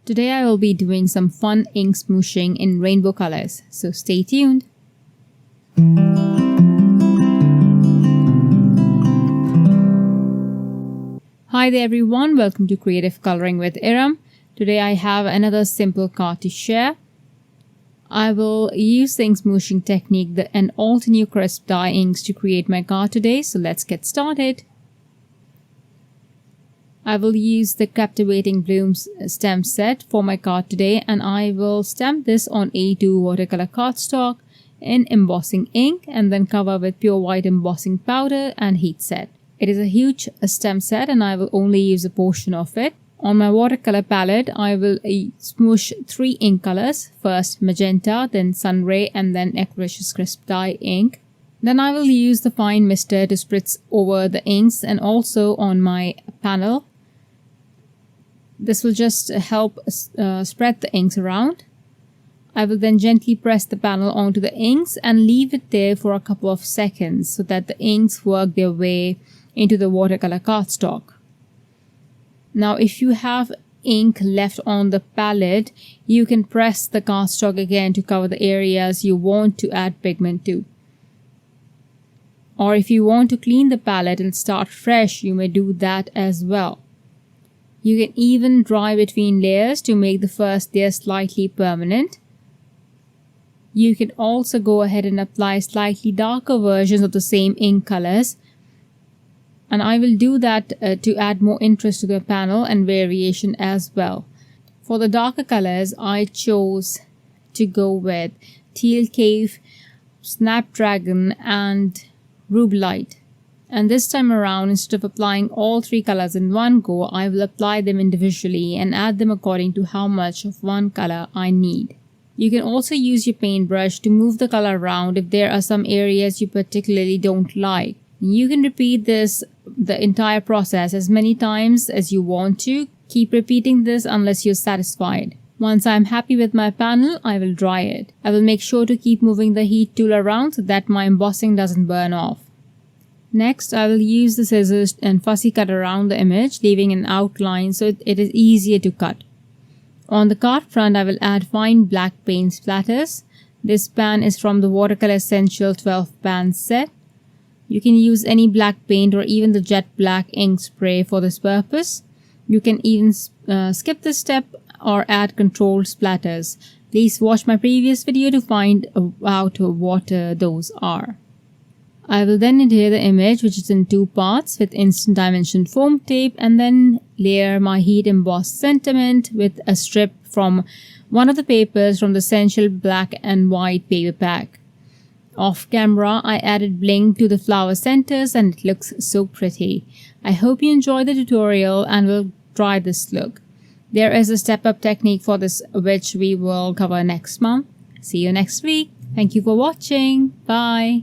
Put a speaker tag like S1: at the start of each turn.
S1: Today I will be doing some fun ink smooshing in rainbow colors, so stay tuned. Hi there everyone, welcome to Creative Coloring with Erum. Today I have another simple card to share. I will use the ink smooshing technique and alt new crisp dye inks to create my card today, so let's get started. I will use the Captivating Blooms stamp set for my card today, and I will stamp this on A2 watercolor cardstock in embossing ink and then cover with pure white embossing powder and heat set. It is a huge stamp set and I will only use a portion of it. On my watercolor palette, I will smoosh 3 ink colors, first magenta, then sunray, and then Ecrocious crisp dye ink. Then I will use the fine mister to spritz over the inks and also on my panel. This will just help spread the inks around. I will then gently press the panel onto the inks and leave it there for a couple of seconds so that the inks work their way into the watercolor cardstock. Now, if you have ink left on the palette, you can press the cardstock again to cover the areas you want to add pigment to. Or if you want to clean the palette and start fresh, you may do that as well. You can even dry between layers to make the first layer slightly permanent. You can also go ahead and apply slightly darker versions of the same ink colors. And I will do that to add more interest to the panel and variation as well. For the darker colors, I chose to go with Teal Cave, Snapdragon, and Rubelite. And this time around, instead of applying all 3 colors in one go, I will apply them individually and add them according to how much of one color I need. You can also use your paintbrush to move the color around if there are some areas you particularly don't like. You can repeat the entire process as many times as you want to. Keep repeating this unless you're satisfied. Once I'm happy with my panel, I will dry it. I will make sure to keep moving the heat tool around so that my embossing doesn't burn off. Next, I will use the scissors and fussy cut around the image, leaving an outline so it is easier to cut. On the card front, I will add fine black paint splatters. This pan is from the Watercolor Essential 12 pan set. You can use any black paint or even the jet black ink spray for this purpose. You can even skip this step or add controlled splatters. Please watch my previous video to find out what those are. I will then adhere the image, which is in 2 parts, with instant dimension foam tape, and then layer my heat embossed sentiment with a strip from one of the papers from the Essential black and white paper pack. Off camera, I added bling to the flower centers and it looks so pretty. I hope you enjoyed the tutorial and will try this look. There is a step-up technique for this which we will cover next month. See you next week. Thank you for watching. Bye.